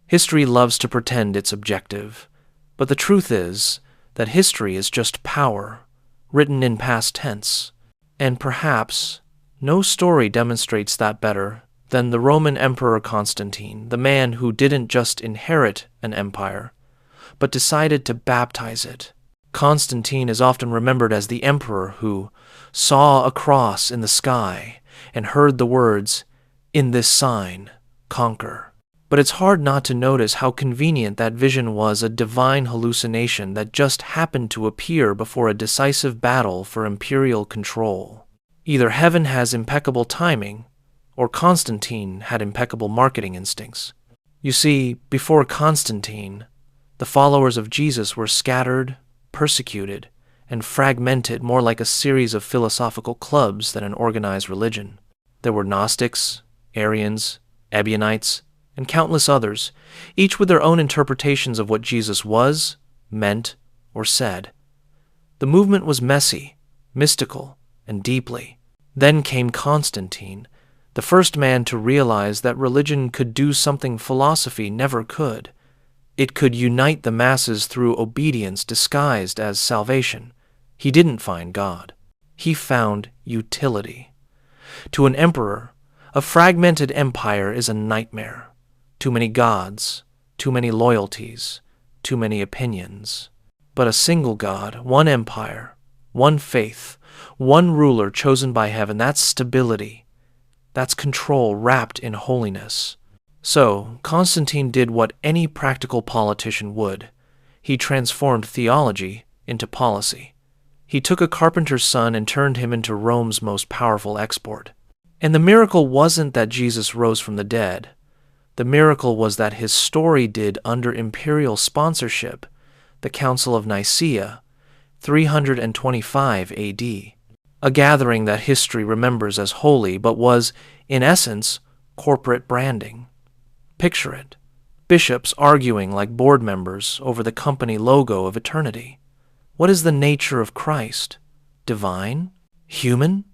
History loves to pretend it's objective, but the truth is that history is just power, written in past tense. And perhaps no story demonstrates that better than the Roman Emperor Constantine, the man who didn't just inherit an empire, but decided to baptize it. Constantine is often remembered as the emperor who saw a cross in the sky and heard the words, "In this sign, conquer." But it's hard not to notice how convenient that vision was, a divine hallucination that just happened to appear before a decisive battle for imperial control. Either heaven has impeccable timing, or Constantine had impeccable marketing instincts. You see, before Constantine, the followers of Jesus were scattered, persecuted, and fragmented more like a series of philosophical clubs than an organized religion. There were Gnostics, Arians, Ebionites, and countless others, each with their own interpretations of what Jesus was, meant, or said. The movement was messy, mystical, and deeply. Then came Constantine, the first man to realize that religion could do something philosophy never could. It could unite the masses through obedience disguised as salvation. He didn't find God. He found utility. To an emperor, a fragmented empire is a nightmare. Too many gods, too many loyalties, too many opinions. But a single God, one empire, one faith, one ruler chosen by heaven, that's stability. That's control wrapped in holiness. So, Constantine did what any practical politician would. He transformed theology into policy. He took a carpenter's son and turned him into Rome's most powerful export. And the miracle wasn't that Jesus rose from the dead. The miracle was that his story did under imperial sponsorship, the Council of Nicaea, 325 AD, a gathering that history remembers as holy but was, in essence, corporate branding. Picture it. Bishops arguing like board members over the company logo of eternity. What is the nature of Christ? Divine? Human?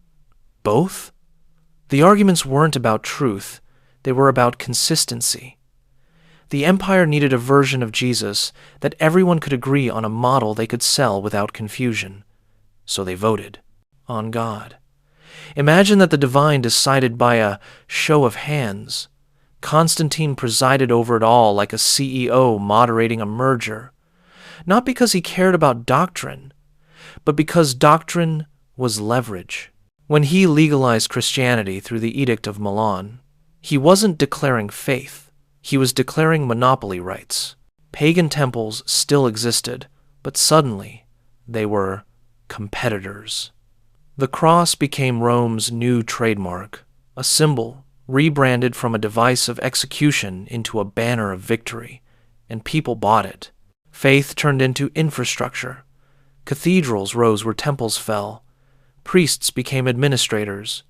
Both? The arguments weren't about truth. They were about consistency. The empire needed a version of Jesus that everyone could agree on, a model they could sell without confusion. So they voted on God. Imagine that the divine decided by a show of hands. Constantine presided over it all like a CEO moderating a merger. Not because he cared about doctrine, but because doctrine was leverage. When he legalized Christianity through the Edict of Milan, he wasn't declaring faith. He was declaring monopoly rights. Pagan temples still existed, but suddenly they were competitors. The cross became Rome's new trademark, a symbol rebranded from a device of execution into a banner of victory, and people bought it. Faith turned into infrastructure. Cathedrals rose where temples fell. Priests became administrators.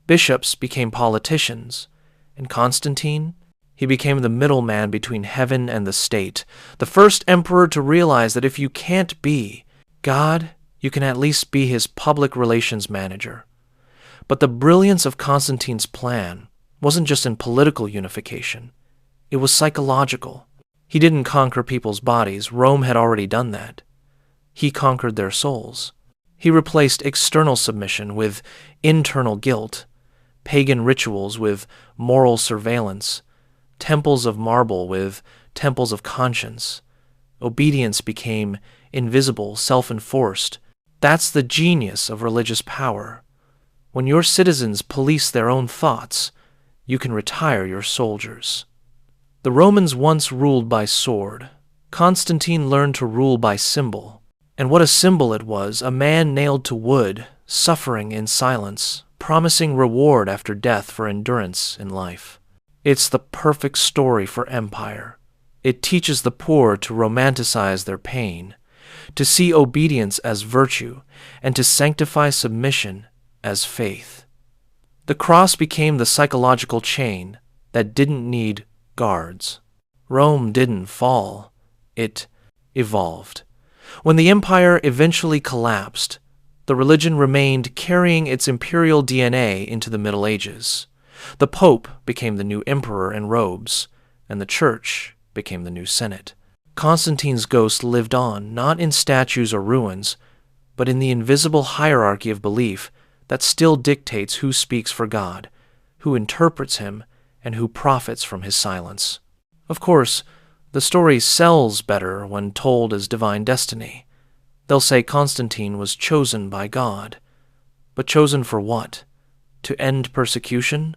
Bishops became politicians. And Constantine? He became the middleman between heaven and the state, the first emperor to realize that if you can't be God, you can at least be his public relations manager. But the brilliance of Constantine's plan wasn't just in political unification. It was psychological. He didn't conquer people's bodies. Rome had already done that. He conquered their souls. He replaced external submission with internal guilt, pagan rituals with moral surveillance, temples of marble with temples of conscience. Obedience became invisible, self-enforced. That's the genius of religious power. When your citizens police their own thoughts, you can retire your soldiers. The Romans once ruled by sword. Constantine learned to rule by symbol. And what a symbol it was, a man nailed to wood, suffering in silence, promising reward after death for endurance in life. It's the perfect story for empire. It teaches the poor to romanticize their pain, to see obedience as virtue, and to sanctify submission as faith. The cross became the psychological chain that didn't need guards. Rome didn't fall. It evolved. When the empire eventually collapsed, the religion remained, carrying its imperial DNA into the Middle Ages. The Pope became the new emperor in robes, and the Church became the new Senate. Constantine's ghost lived on, not in statues or ruins, but in the invisible hierarchy of belief that still dictates who speaks for God, who interprets him, and who profits from his silence. Of course, the story sells better when told as divine destiny. They'll say Constantine was chosen by God. But chosen for what? To end persecution,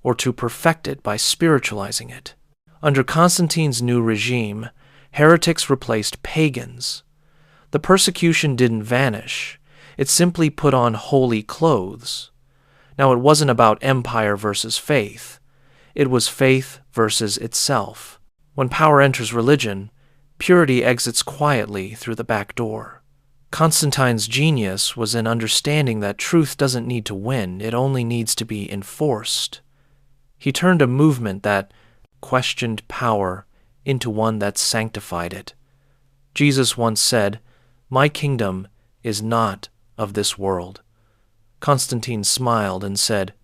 or to perfect it by spiritualizing it? Under Constantine's new regime, heretics replaced pagans. The persecution didn't vanish. It simply put on holy clothes. Now, it wasn't about empire versus faith. It was faith versus itself. When power enters religion, purity exits quietly through the back door. Constantine's genius was in understanding that truth doesn't need to win, it only needs to be enforced. He turned a movement that questioned power into one that sanctified it. Jesus once said, "My kingdom is not of this world." Constantine smiled and said,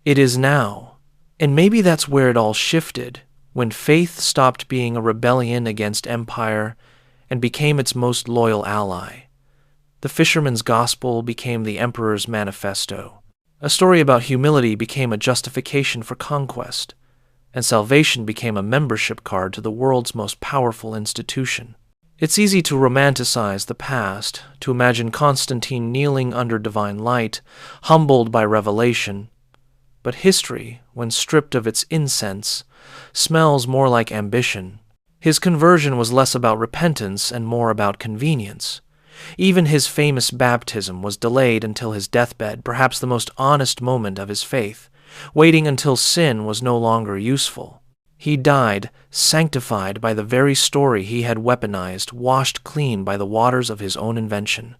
"It is now." And maybe that's where it all shifted, when faith stopped being a rebellion against empire and became its most loyal ally. The fisherman's gospel became the emperor's manifesto. A story about humility became a justification for conquest, and salvation became a membership card to the world's most powerful institution. It's easy to romanticize the past, to imagine Constantine kneeling under divine light, humbled by revelation. But history, when stripped of its incense, smells more like ambition. His conversion was less about repentance and more about convenience. Even his famous baptism was delayed until his deathbed, perhaps the most honest moment of his faith, waiting until sin was no longer useful. He died, sanctified by the very story he had weaponized, washed clean by the waters of his own invention.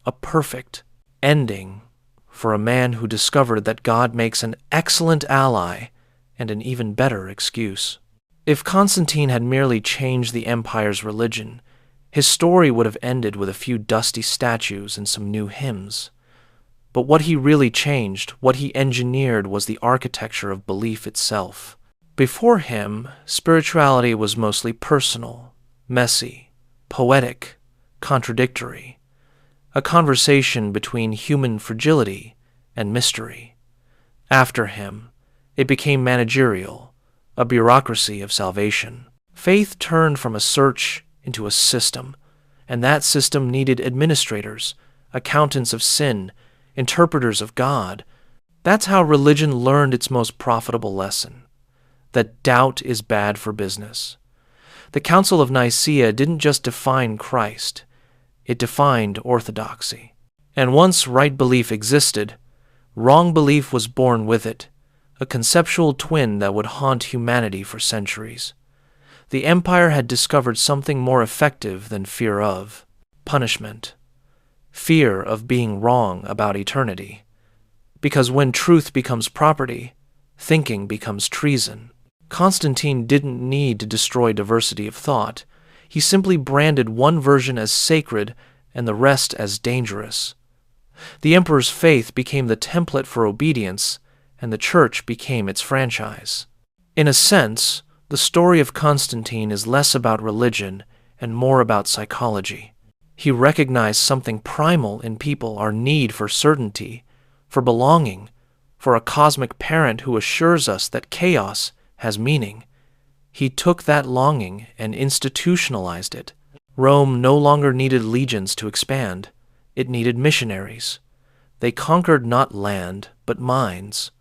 A perfect ending for a man who discovered that God makes an excellent ally and an even better excuse. If Constantine had merely changed the empire's religion, his story would have ended with a few dusty statues and some new hymns. But what he really changed, what he engineered, was the architecture of belief itself. Before him, spirituality was mostly personal, messy, poetic, contradictory, a conversation between human fragility and mystery. After him, it became managerial, a bureaucracy of salvation. Faith turned from a search into a system, and that system needed administrators, accountants of sin, interpreters of God. That's how religion learned its most profitable lesson, that doubt is bad for business. The Council of Nicaea didn't just define Christ, it defined orthodoxy. And once right belief existed, wrong belief was born with it, a conceptual twin that would haunt humanity for centuries. The empire had discovered something more effective than fear of punishment, fear of being wrong about eternity. Because when truth becomes property, thinking becomes treason. Constantine didn't need to destroy diversity of thought. He simply branded one version as sacred and the rest as dangerous. The emperor's faith became the template for obedience, and the church became its franchise. In a sense, the story of Constantine is less about religion and more about psychology. He recognized something primal in people, our need for certainty, for belonging, for a cosmic parent who assures us that chaos has meaning. He took that longing and institutionalized it. Rome no longer needed legions to expand. It needed missionaries. They conquered not land, but minds,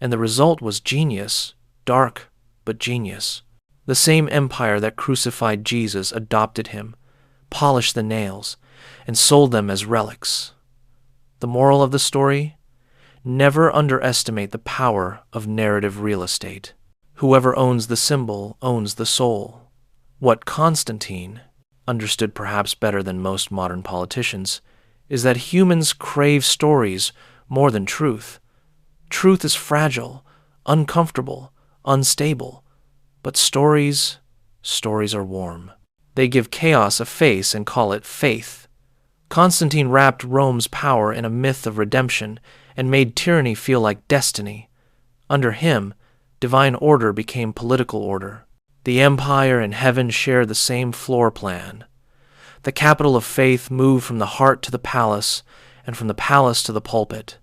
and the result was genius, dark but genius. The same empire that crucified Jesus adopted him, polished the nails, and sold them as relics. The moral of the story? Never underestimate the power of narrative real estate. Whoever owns the symbol owns the soul. What Constantine understood perhaps better than most modern politicians is that humans crave stories more than truth. Truth is fragile, uncomfortable, unstable, but stories are warm. They give chaos a face and call it faith. Constantine wrapped Rome's power in a myth of redemption and made tyranny feel like destiny. Under him, divine order became political order. The empire and heaven share the same floor plan. The capital of faith moved from the heart to the palace, and from the palace to the pulpit.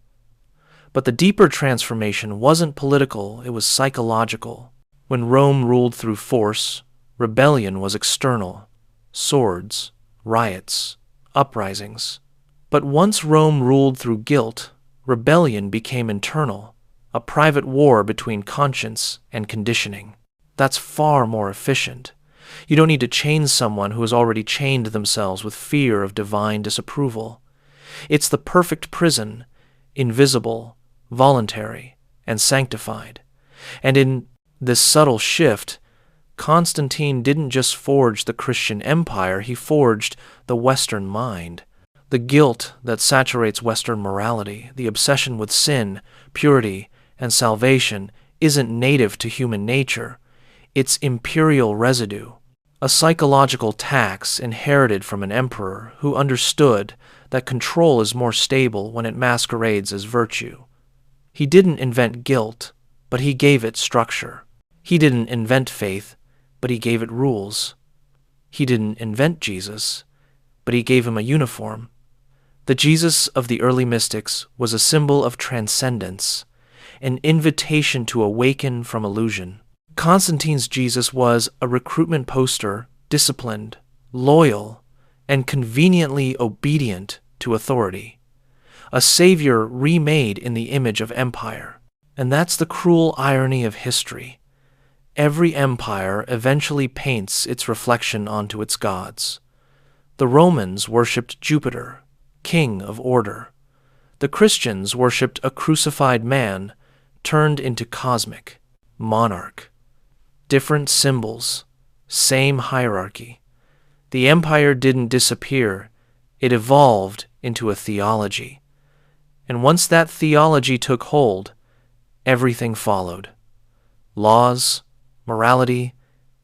But the deeper transformation wasn't political, it was psychological. When Rome ruled through force, rebellion was external. Swords, riots, uprisings. But once Rome ruled through guilt, rebellion became internal, a private war between conscience and conditioning. That's far more efficient. You don't need to chain someone who has already chained themselves with fear of divine disapproval. It's the perfect prison, invisible, voluntary, and sanctified. And in this subtle shift, Constantine didn't just forge the Christian empire, he forged the Western mind. The guilt that saturates Western morality, the obsession with sin, purity, and salvation isn't native to human nature. It's imperial residue, a psychological tax inherited from an emperor who understood that control is more stable when it masquerades as virtue. He didn't invent guilt, but he gave it structure. He didn't invent faith, but he gave it rules. He didn't invent Jesus, but he gave him a uniform. The Jesus of the early mystics was a symbol of transcendence, an invitation to awaken from illusion. Constantine's Jesus was a recruitment poster, disciplined, loyal, and conveniently obedient to authority. A savior remade in the image of empire. And that's the cruel irony of history. Every empire eventually paints its reflection onto its gods. The Romans worshipped Jupiter, king of order. The Christians worshipped a crucified man turned into cosmic monarch. Different symbols, same hierarchy. The empire didn't disappear, it evolved into a theology. And once that theology took hold, everything followed. Laws, morality,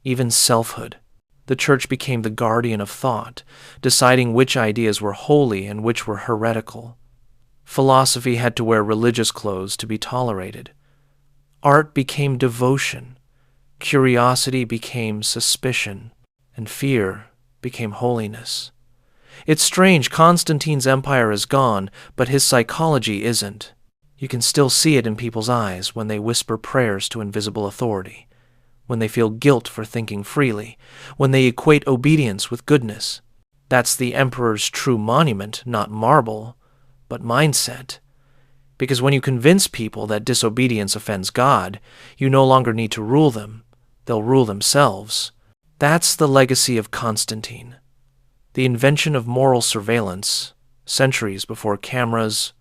even selfhood. The church became the guardian of thought, deciding which ideas were holy and which were heretical. Philosophy had to wear religious clothes to be tolerated. Art became devotion. Curiosity became suspicion. And fear became holiness. It's strange, Constantine's empire is gone, but his psychology isn't. You can still see it in people's eyes when they whisper prayers to invisible authority, when they feel guilt for thinking freely, when they equate obedience with goodness. That's the emperor's true monument, not marble, but mindset. Because when you convince people that disobedience offends God, you no longer need to rule them. They'll rule themselves. That's the legacy of Constantine. The invention of moral surveillance, centuries before cameras,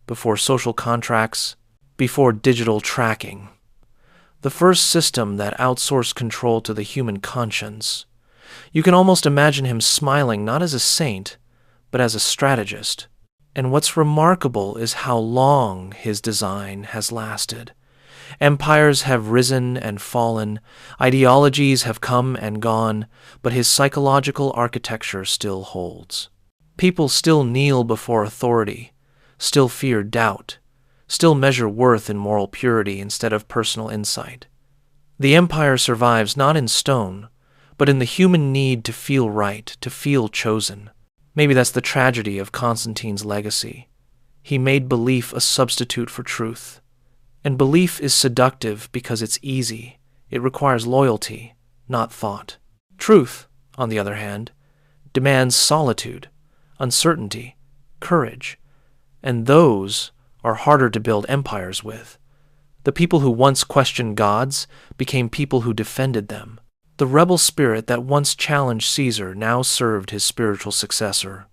before social contracts, before digital tracking. The first system that outsourced control to the human conscience. You can almost imagine him smiling not as a saint, but as a strategist. And what's remarkable is how long his design has lasted. Empires have risen and fallen, ideologies have come and gone, but his psychological architecture still holds. People still kneel before authority, still fear doubt, still measure worth in moral purity instead of personal insight. The empire survives not in stone, but in the human need to feel right, to feel chosen. Maybe that's the tragedy of Constantine's legacy. He made belief a substitute for truth. And belief is seductive because it's easy. It requires loyalty, not thought. Truth, on the other hand, demands solitude, uncertainty, courage, and those are harder to build empires with. The people who once questioned gods became people who defended them. The rebel spirit that once challenged Caesar now served his spiritual successor.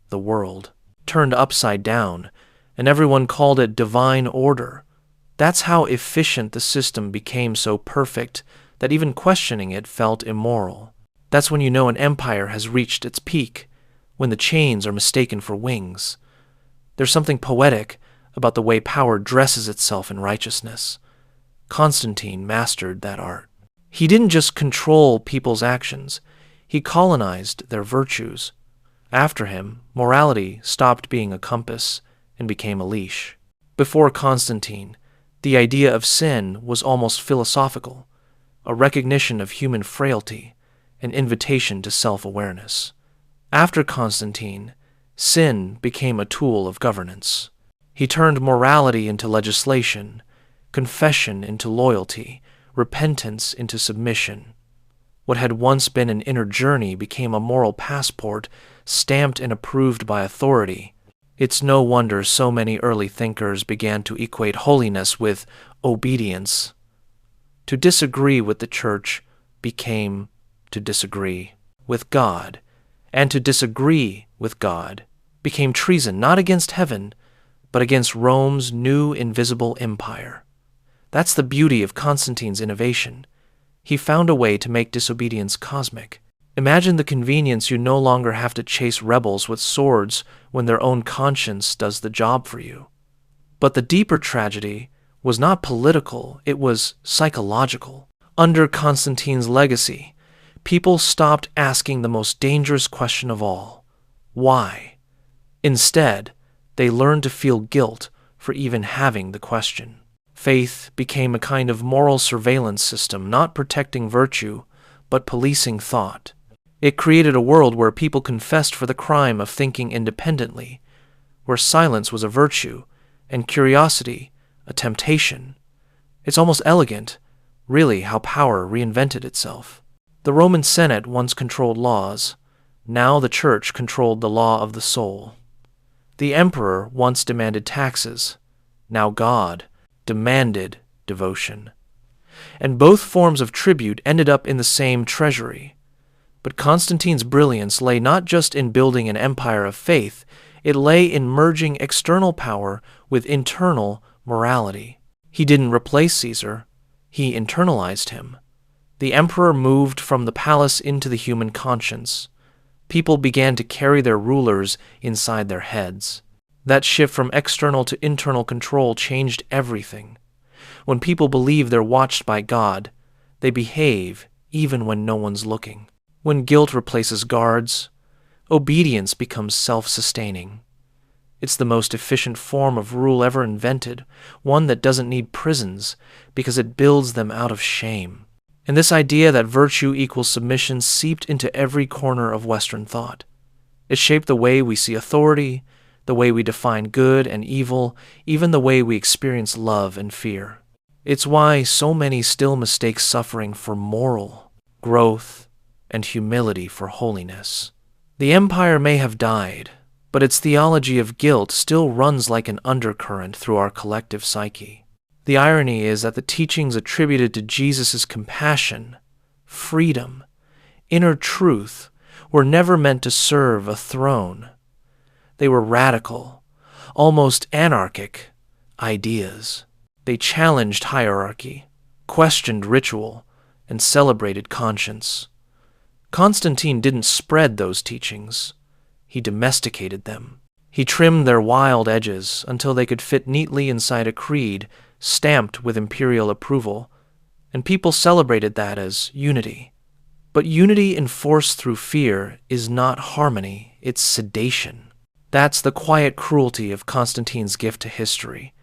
The world turned upside down, and everyone called it divine order. That's how efficient the system became, so perfect that even questioning it felt immoral. That's when you know an empire has reached its peak, when the chains are mistaken for wings. There's something poetic about the way power dresses itself in righteousness. Constantine mastered that art. He didn't just control people's actions, he colonized their virtues. After him, morality stopped being a compass and became a leash. Before Constantine, the idea of sin was almost philosophical. a recognition of human frailty, an invitation to self-awareness. After Constantine, sin became a tool of governance. He turned morality into legislation, confession into loyalty, repentance into submission. What had once been an inner journey became a moral passport stamped and approved by authority. It's no wonder so many early thinkers began to equate holiness with obedience. To disagree with the church became to disagree with God, and to disagree with God became treason not against heaven, but against Rome's new invisible empire. That's the beauty of Constantine's innovation. He found a way to make disobedience cosmic. Imagine the convenience: you no longer have to chase rebels with swords when their own conscience does the job for you. But the deeper tragedy was not political, it was psychological. Under Constantine's legacy, people stopped asking the most dangerous question of all: why? Instead, they learned to feel guilt for even having the question. Faith became a kind of moral surveillance system, not protecting virtue, but policing thought. It created a world where people confessed for the crime of thinking independently, where silence was a virtue and curiosity a temptation. It's almost elegant, really, how power reinvented itself. The Roman Senate once controlled laws. Now the church controlled the law of the soul. The emperor once demanded taxes. Now God demanded devotion. And both forms of tribute ended up in the same treasury. But Constantine's brilliance lay not just in building an empire of faith, it lay in merging external power with internal morality. He didn't replace Caesar, he internalized him. The emperor moved from the palace into the human conscience. People began to carry their rulers inside their heads. That shift from external to internal control changed everything. When people believe they're watched by God, they behave even when no one's looking. When guilt replaces guards, obedience becomes self-sustaining. It's the most efficient form of rule ever invented, one that doesn't need prisons because it builds them out of shame. And this idea that virtue equals submission seeped into every corner of Western thought. It shaped the way we see authority, the way we define good and evil, even the way we experience love and fear. It's why so many still mistake suffering for moral growth and humility for holiness. The empire may have died, but its theology of guilt still runs like an undercurrent through our collective psyche. The irony is that the teachings attributed to Jesus' compassion, freedom, inner truth were never meant to serve a throne. They were radical, almost anarchic ideas. They challenged hierarchy, questioned ritual, and celebrated conscience. Constantine didn't spread those teachings. He domesticated them. He trimmed their wild edges until they could fit neatly inside a creed stamped with imperial approval, and people celebrated that as unity. But unity enforced through fear is not harmony, it's sedation. That's the quiet cruelty of Constantine's gift to history.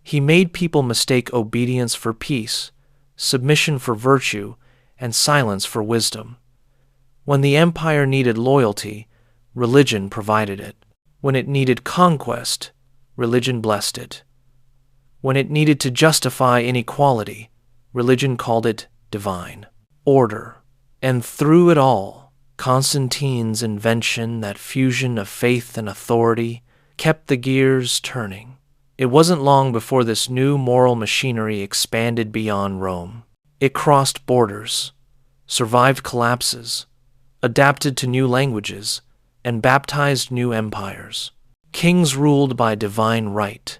He made people mistake obedience for peace, submission for virtue, and silence for wisdom. When the empire needed loyalty, religion provided it. When it needed conquest, religion blessed it. When it needed to justify inequality, religion called it divine order. And through it all, Constantine's invention, that fusion of faith and authority, kept the gears turning. It wasn't long before this new moral machinery expanded beyond Rome. It crossed borders, survived collapses, adapted to new languages, and baptized new empires. Kings ruled by divine right,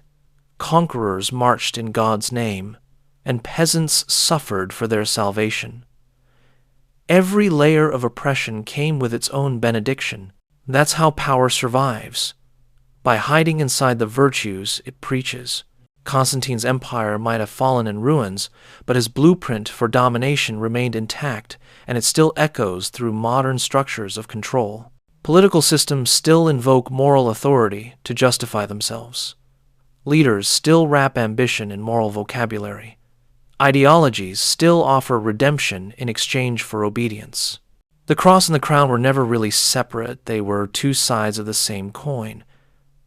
conquerors marched in God's name, and peasants suffered for their salvation. Every layer of oppression came with its own benediction. That's how power survives, by hiding inside the virtues it preaches. Constantine's empire might have fallen in ruins, but his blueprint for domination remained intact, and it still echoes through modern structures of control. Political systems still invoke moral authority to justify themselves. Leaders still wrap ambition in moral vocabulary. ideologies still offer redemption in exchange for obedience. The cross and the crown were never really separate, they were two sides of the same coin.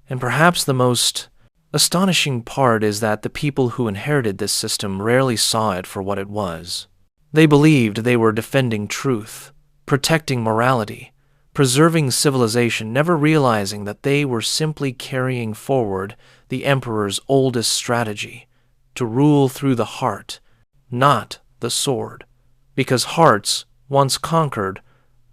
And perhaps the most astonishing part is that the people who inherited this system rarely saw it for what it was. They believed they were defending truth, protecting morality, preserving civilization, never realizing that they were simply carrying forward the emperor's oldest strategy, to rule through the heart, not the sword, because hearts, once conquered,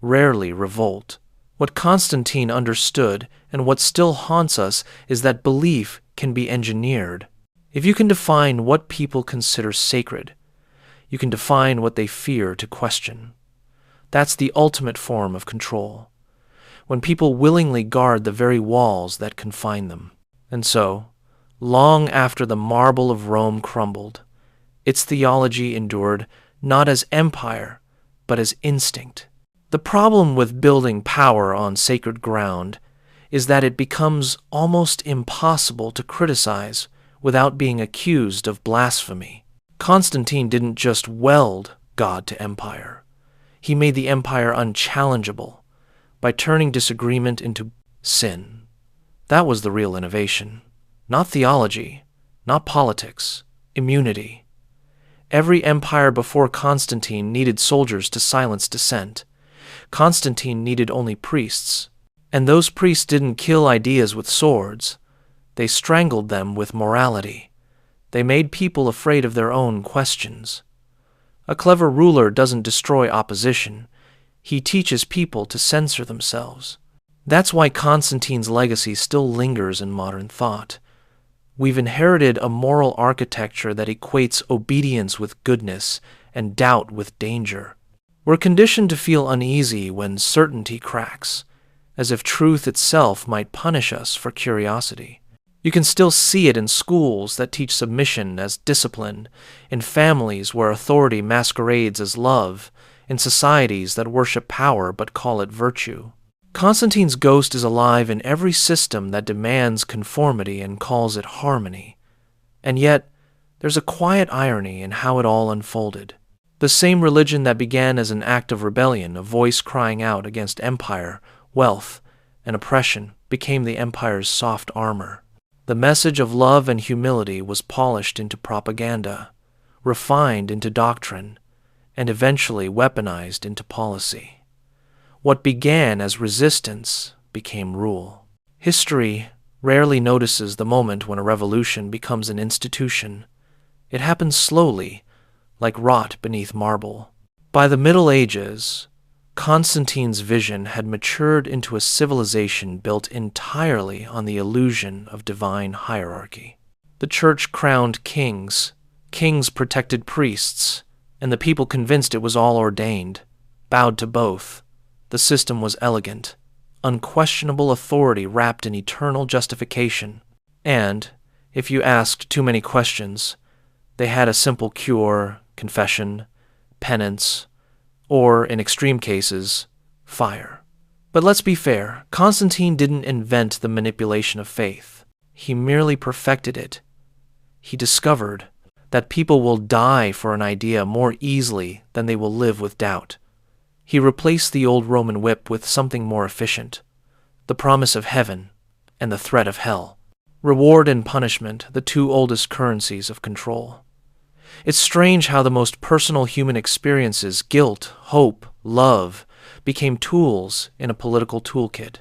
rarely revolt. What Constantine understood and what still haunts us is that belief can be engineered. If you can define what people consider sacred, you can define what they fear to question. That's the ultimate form of control, when people willingly guard the very walls that confine them. And so, long after the marble of Rome crumbled, its theology endured not as empire, but as instinct. The problem with building power on sacred ground is that it becomes almost impossible to criticize without being accused of blasphemy. Constantine didn't just weld God to empire. He made the empire unchallengeable by turning disagreement into sin. That was the real innovation. Not theology, not politics, immunity. Every empire before Constantine needed soldiers to silence dissent. Constantine needed only priests, and those priests didn't kill ideas with swords. They strangled them with morality. They made people afraid of their own questions. A clever ruler doesn't destroy opposition. He teaches people to censor themselves. That's why Constantine's legacy still lingers in modern thought. We've inherited a moral architecture that equates obedience with goodness and doubt with danger. We're conditioned to feel uneasy when certainty cracks, as if truth itself might punish us for curiosity. You can still see it in schools that teach submission as discipline, in families where authority masquerades as love, in societies that worship power but call it virtue. Constantine's ghost is alive in every system that demands conformity and calls it harmony. And yet, there's a quiet irony in how it all unfolded. The same religion that began as an act of rebellion, a voice crying out against empire, wealth, and oppression, became the empire's soft armor. The message of love and humility was polished into propaganda, refined into doctrine, and eventually weaponized into policy. What began as resistance became rule. History rarely notices the moment when a revolution becomes an institution. It happens slowly, like rot beneath marble. By the Middle Ages, Constantine's vision had matured into a civilization built entirely on the illusion of divine hierarchy. The church crowned kings, kings protected priests, and the people convinced it was all ordained, bowed to both. The system was elegant, unquestionable authority wrapped in eternal justification. And, if you asked too many questions, they had a simple cure, confession, penance, or, in extreme cases, fire. But let's be fair, Constantine didn't invent the manipulation of faith. He merely perfected it. He discovered that people will die for an idea more easily than they will live with doubt. He replaced the old Roman whip with something more efficient, the promise of heaven and the threat of hell. Reward and punishment, the two oldest currencies of control. It's strange how the most personal human experiences, guilt, hope, love, became tools in a political toolkit.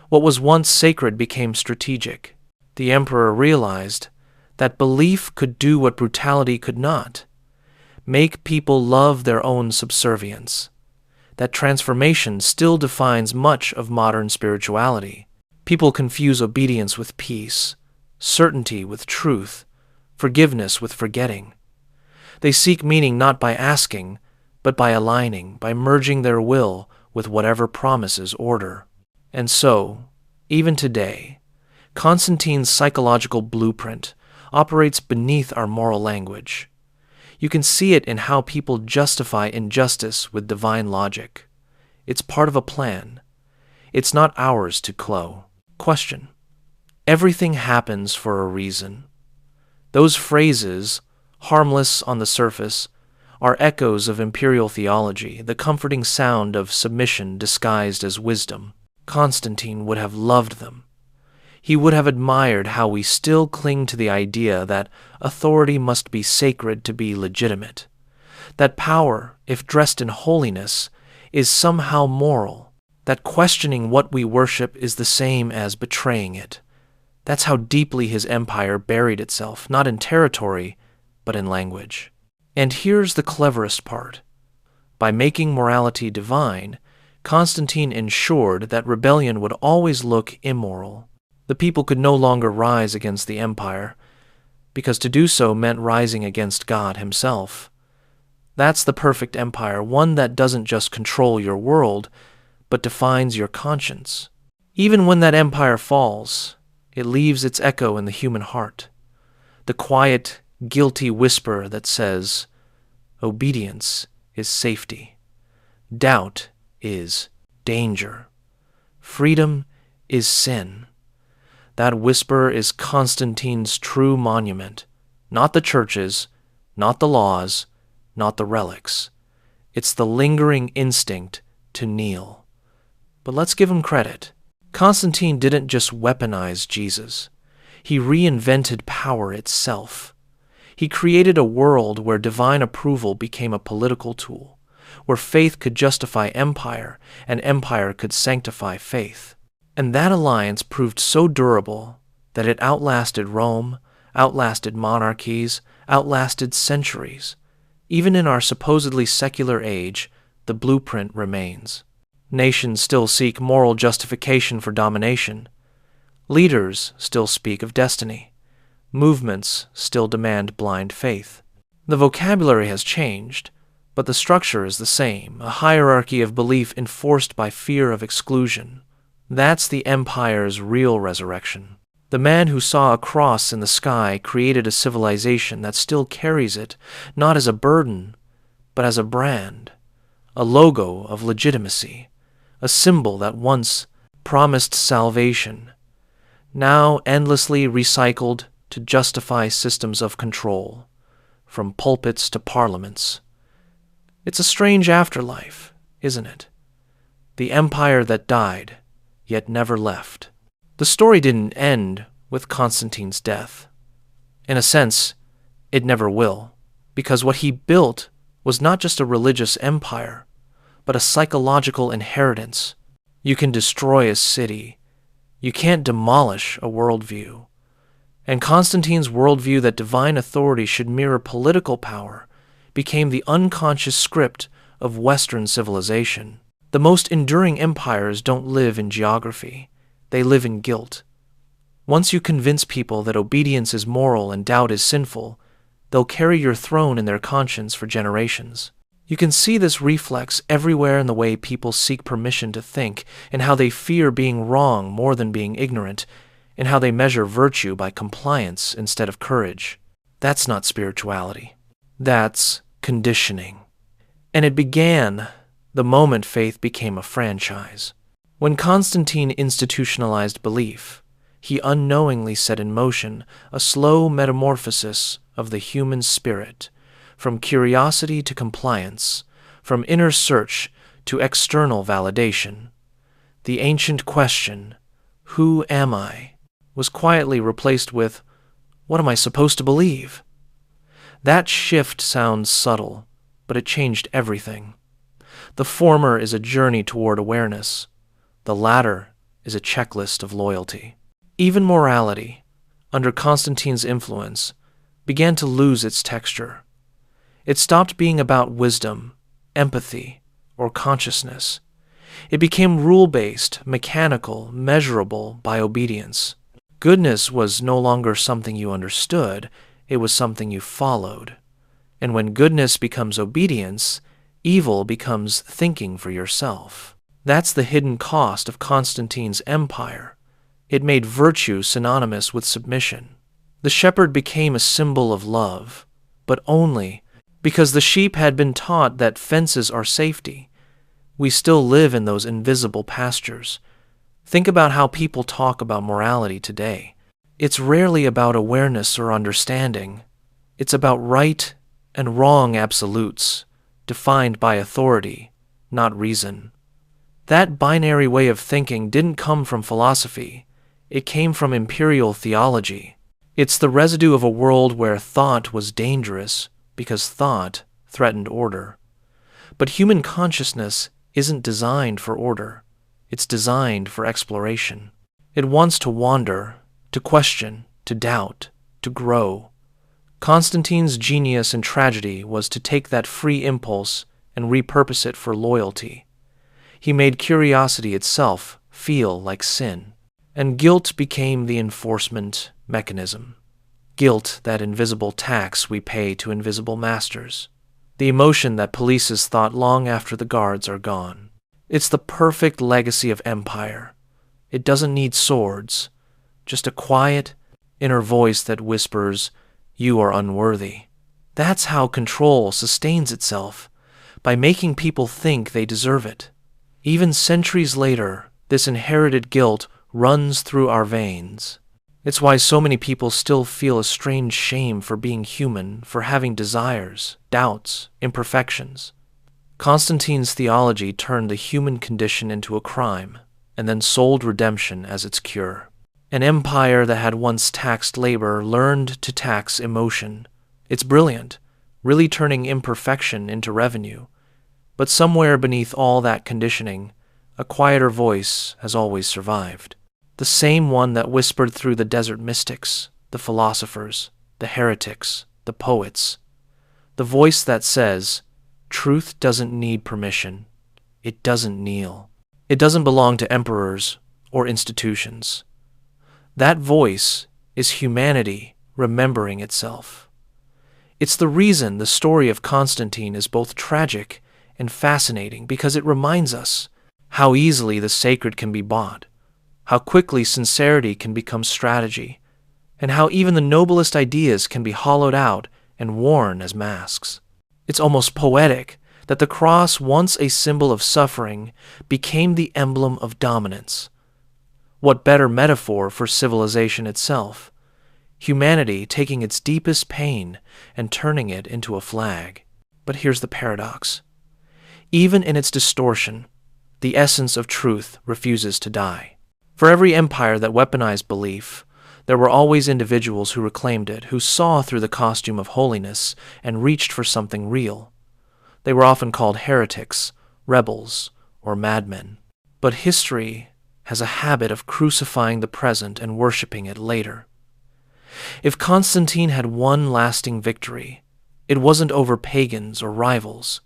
What was once sacred became strategic. The emperor realized that belief could do what brutality could not, make people love their own subservience. That transformation still defines much of modern spirituality. People confuse obedience with peace, certainty with truth, forgiveness with forgetting. They seek meaning not by asking, but by aligning, by merging their will with whatever promises order. And so, even today, Constantine's psychological blueprint operates beneath our moral language. You can see it in how people justify injustice with divine logic. It's part of a plan. It's not ours to cloe. Question: everything happens for a reason. Those phrases harmless on the surface, are echoes of imperial theology, the comforting sound of submission disguised as wisdom. Constantine would have loved them. He would have admired how we still cling to the idea that authority must be sacred to be legitimate, that power, if dressed in holiness, is somehow moral, that questioning what we worship is the same as betraying it. That's how deeply his empire buried itself, not in territory, but in language. And here's the cleverest part. By making morality divine, Constantine ensured that rebellion would always look immoral. The people could no longer rise against the empire, because to do so meant rising against God himself. That's the perfect empire, one that doesn't just control your world, but defines your conscience. Even when that empire falls, it leaves its echo in the human heart. The quiet, guilty whisper that says, obedience is safety. Doubt is danger. Freedom is sin. That whisper is Constantine's true monument, not the churches, not the laws, not the relics. It's the lingering instinct to kneel. But let's give him credit. Constantine didn't just weaponize Jesus. He reinvented power itself. He created a world where divine approval became a political tool, where faith could justify empire and empire could sanctify faith. And that alliance proved so durable that it outlasted Rome, outlasted monarchies, outlasted centuries. Even in our supposedly secular age, the blueprint remains. Nations still seek moral justification for domination. Leaders still speak of destiny. Movements still demand blind faith. The vocabulary has changed, but the structure is the same, a hierarchy of belief enforced by fear of exclusion. That's the empire's real resurrection. The man who saw a cross in the sky created a civilization that still carries it, not as a burden, but as a brand, a logo of legitimacy, a symbol that once promised salvation, now endlessly recycled to justify systems of control, from pulpits to parliaments. It's a strange afterlife, isn't it? The empire that died, yet never left. The story didn't end with Constantine's death. In a sense, it never will, because what he built was not just a religious empire, but a psychological inheritance. You can destroy a city. You can't demolish a worldview. And Constantine's worldview that divine authority should mirror political power became the unconscious script of Western civilization. The most enduring empires don't live in geography. They live in guilt. Once you convince people that obedience is moral and doubt is sinful, they'll carry your throne in their conscience for generations. You can see this reflex everywhere in the way people seek permission to think, in how they fear being wrong more than being ignorant, in how they measure virtue by compliance instead of courage. That's not spirituality. That's conditioning. And it began the moment faith became a franchise. When Constantine institutionalized belief, he unknowingly set in motion a slow metamorphosis of the human spirit, from curiosity to compliance, from inner search to external validation. The ancient question, "Who am I?" was quietly replaced with, "What am I supposed to believe?" That shift sounds subtle, but it changed everything. The former is a journey toward awareness. The latter is a checklist of loyalty. Even morality, under Constantine's influence, began to lose its texture. It stopped being about wisdom, empathy, or consciousness. It became rule-based, mechanical, measurable by obedience. Goodness was no longer something you understood, it was something you followed. And when goodness becomes obedience, evil becomes thinking for yourself. That's the hidden cost of Constantine's empire. It made virtue synonymous with submission. The shepherd became a symbol of love, but only because the sheep had been taught that fences are safety. We still live in those invisible pastures. Think about how people talk about morality today. It's rarely about awareness or understanding. It's about right and wrong absolutes, defined by authority, not reason. That binary way of thinking didn't come from philosophy. It came from imperial theology. It's the residue of a world where thought was dangerous because thought threatened order. But human consciousness isn't designed for order. It's designed for exploration. It wants to wander, to question, to doubt, to grow. Constantine's genius and tragedy was to take that free impulse and repurpose it for loyalty. He made curiosity itself feel like sin, and guilt became the enforcement mechanism. Guilt, that invisible tax we pay to invisible masters. The emotion that polices thought long after the guards are gone. It's the perfect legacy of empire. It doesn't need swords, just a quiet, inner voice that whispers, "You are unworthy." That's how control sustains itself, by making people think they deserve it. Even centuries later, this inherited guilt runs through our veins. It's why so many people still feel a strange shame for being human, for having desires, doubts, imperfections. Constantine's theology turned the human condition into a crime, and then sold redemption as its cure. An empire that had once taxed labor learned to tax emotion. It's brilliant, really turning imperfection into revenue. But somewhere beneath all that conditioning, a quieter voice has always survived. The same one that whispered through the desert mystics, the philosophers, the heretics, the poets. The voice that says, truth doesn't need permission. It doesn't kneel. It doesn't belong to emperors or institutions. That voice is humanity remembering itself. It's the reason the story of Constantine is both tragic and fascinating, because it reminds us how easily the sacred can be bought, how quickly sincerity can become strategy, and how even the noblest ideas can be hollowed out and worn as masks. It's almost poetic that the cross, once a symbol of suffering, became the emblem of dominance. What better metaphor for civilization itself? Humanity taking its deepest pain and turning it into a flag. But here's the paradox. Even in its distortion, the essence of truth refuses to die. For every empire that weaponized belief, there were always individuals who reclaimed it, who saw through the costume of holiness and reached for something real. They were often called heretics, rebels, or madmen. But history has a habit of crucifying the present and worshiping it later. If Constantine had one lasting victory, it wasn't over pagans or rivals.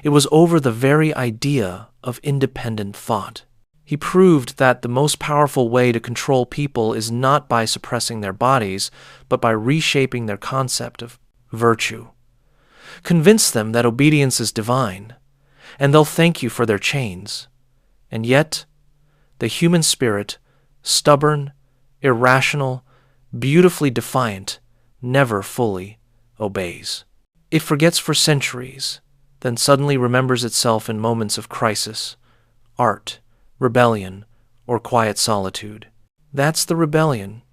It was over the very idea of independent thought. He proved that the most powerful way to control people is not by suppressing their bodies, but by reshaping their concept of virtue. Convince them that obedience is divine, and they'll thank you for their chains. And yet, the human spirit, stubborn, irrational, beautifully defiant, never fully obeys. It forgets for centuries, then suddenly remembers itself in moments of crisis, art, rebellion, or quiet solitude. That's the rebellion.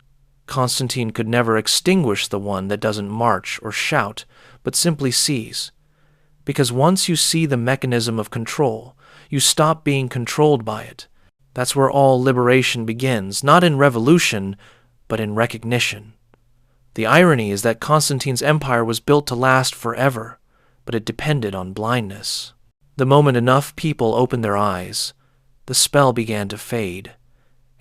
Constantine could never extinguish the one that doesn't march or shout, but simply sees. Because once you see the mechanism of control, you stop being controlled by it. That's where all liberation begins, not in revolution, but in recognition. The irony is that Constantine's empire was built to last forever, but it depended on blindness. The moment enough people opened their eyes, the spell began to fade.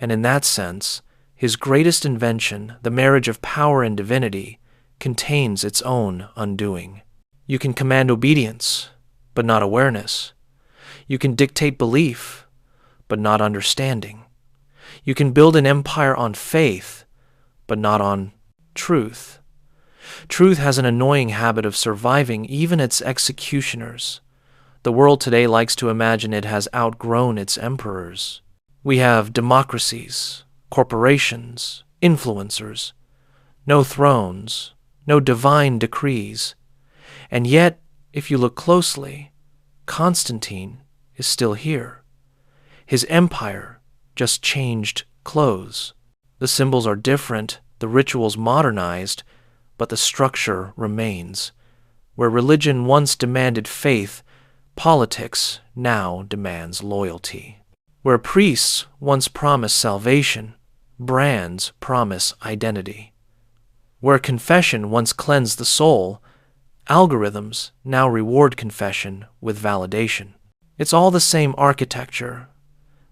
And in that sense, his greatest invention, the marriage of power and divinity, contains its own undoing. You can command obedience, but not awareness. You can dictate belief, but not understanding. You can build an empire on faith, but not on truth. Truth has an annoying habit of surviving even its executioners. The world today likes to imagine it has outgrown its emperors. We have democracies, corporations, influencers, no thrones, no divine decrees. And yet, if you look closely, Constantine is still here. His empire just changed clothes. The symbols are different, the rituals modernized, but the structure remains. Where religion once demanded faith, politics now demands loyalty. Where priests once promised salvation, brands promise identity. Where confession once cleansed the soul, algorithms now reward confession with validation. It's all the same architecture,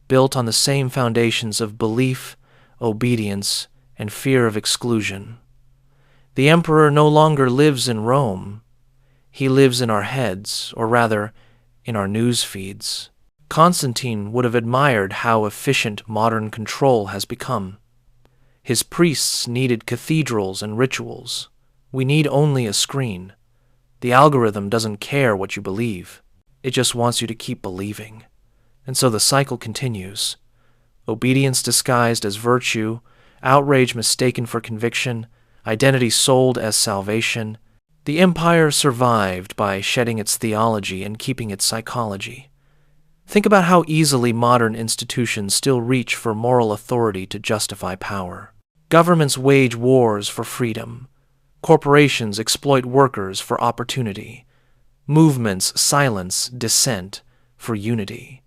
built on the same foundations of belief, obedience, and fear of exclusion. The emperor no longer lives in Rome. He lives in our heads, or rather, in our news feeds. Constantine would have admired how efficient modern control has become. His priests needed cathedrals and rituals. We need only a screen. The algorithm doesn't care what you believe. It just wants you to keep believing. And so the cycle continues. Obedience disguised as virtue, outrage mistaken for conviction, identity sold as salvation. The empire survived by shedding its theology and keeping its psychology. Think about how easily modern institutions still reach for moral authority to justify power. Governments wage wars for freedom. Corporations exploit workers for opportunity. Movements silence dissent for unity.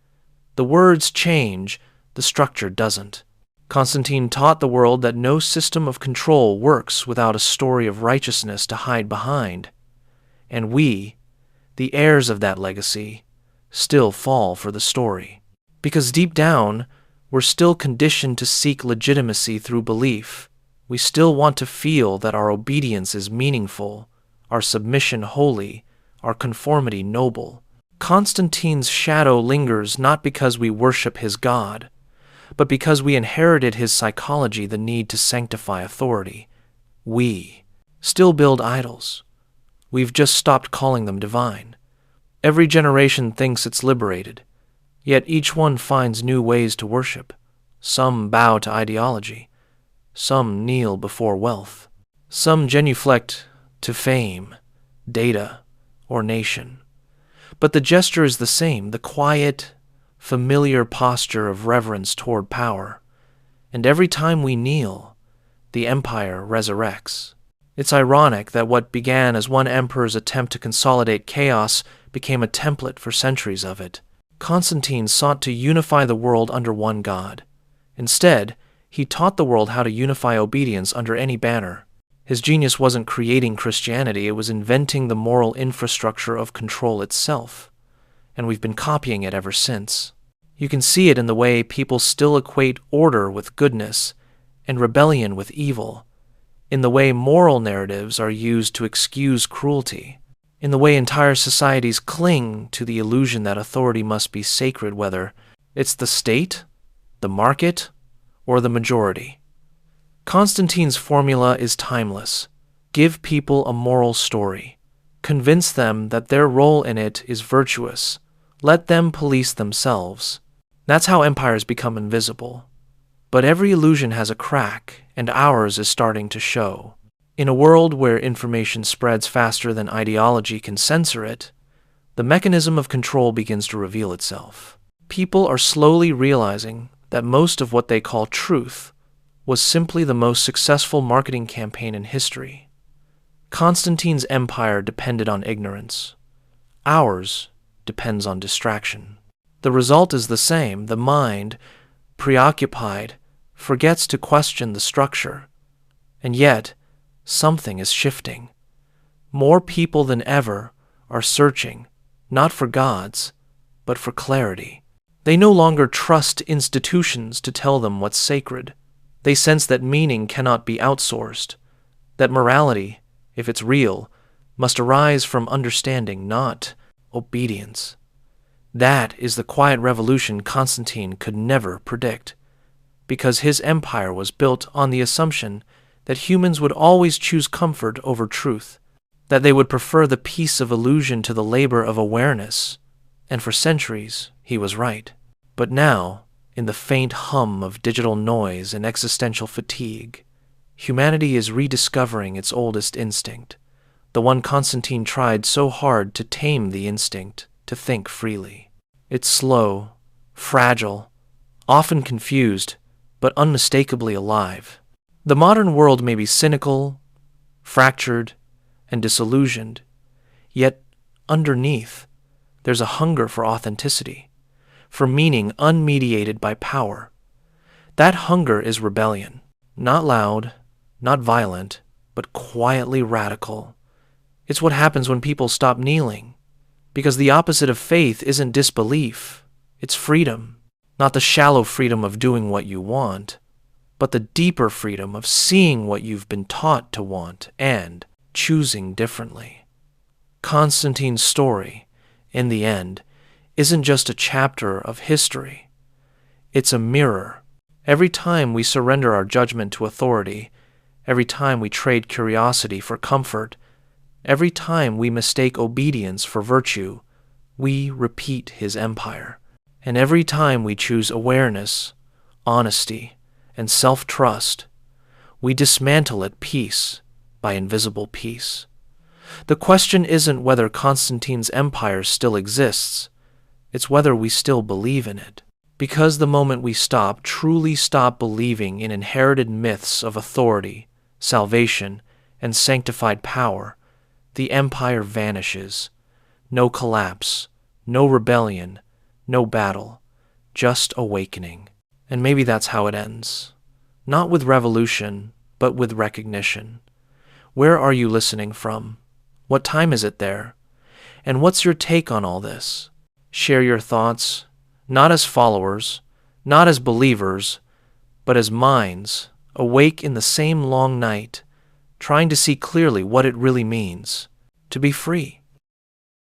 The words change, the structure doesn't. Constantine taught the world that no system of control works without a story of righteousness to hide behind. And we, the heirs of that legacy, still fall for the story. Because deep down, we're still conditioned to seek legitimacy through belief. We still want to feel that our obedience is meaningful, our submission holy, our conformity noble. Constantine's shadow lingers not because we worship his God, but because we inherited his psychology, the need to sanctify authority. We still build idols. We've just stopped calling them divine. Every generation thinks it's liberated, yet each one finds new ways to worship. Some bow to ideology. Some kneel before wealth. Some genuflect to fame, data, or nation. But the gesture is the same, the quiet, familiar posture of reverence toward power. And every time we kneel, the empire resurrects. It's ironic that what began as one emperor's attempt to consolidate chaos became a template for centuries of it. Constantine sought to unify the world under one God. Instead, he taught the world how to unify obedience under any banner. His genius wasn't creating Christianity, it was inventing the moral infrastructure of control itself. And we've been copying it ever since. You can see it in the way people still equate order with goodness and rebellion with evil, in the way moral narratives are used to excuse cruelty, in the way entire societies cling to the illusion that authority must be sacred, whether it's the state, the market, or the majority. Constantine's formula is timeless. Give people a moral story. Convince them that their role in it is virtuous. Let them police themselves. That's how empires become invisible. But every illusion has a crack, and ours is starting to show. In a world where information spreads faster than ideology can censor it, the mechanism of control begins to reveal itself. People are slowly realizing that most of what they call truth was simply the most successful marketing campaign in history. Constantine's empire depended on ignorance. Ours depends on distraction. The result is the same. The mind, preoccupied, forgets to question the structure. And yet, something is shifting. More people than ever are searching, not for gods, but for clarity. They no longer trust institutions to tell them what's sacred. They sense that meaning cannot be outsourced, that morality, if it's real, must arise from understanding, not obedience. That is the quiet revolution Constantine could never predict, because his empire was built on the assumption that humans would always choose comfort over truth, that they would prefer the peace of illusion to the labor of awareness, and for centuries he was right. But now, in the faint hum of digital noise and existential fatigue, humanity is rediscovering its oldest instinct, the one Constantine tried so hard to tame, the instinct to think freely. It's slow, fragile, often confused, but unmistakably alive. The modern world may be cynical, fractured and disillusioned. Yet, underneath, there's a hunger for authenticity, for meaning unmediated by power. That hunger is rebellion, not loud, not violent, but quietly radical. It's what happens when people stop kneeling, because the opposite of faith isn't disbelief, it's freedom. Not the shallow freedom of doing what you want, but the deeper freedom of seeing what you've been taught to want and choosing differently. Constantine's story, in the end, isn't just a chapter of history. It's a mirror. Every time we surrender our judgment to authority, every time we trade curiosity for comfort, every time we mistake obedience for virtue, we repeat his empire. And every time we choose awareness, honesty, and self-trust, we dismantle it piece by invisible piece. The question isn't whether Constantine's empire still exists, it's whether we still believe in it. Because the moment we truly stop believing in inherited myths of authority, salvation, and sanctified power, the empire vanishes. No collapse, no rebellion, no battle, just awakening. And maybe that's how it ends. Not with revolution, but with recognition. Where are you listening from? What time is it there? And what's your take on all this? Share your thoughts, not as followers, not as believers, but as minds, awake in the same long night, trying to see clearly what it really means to be free.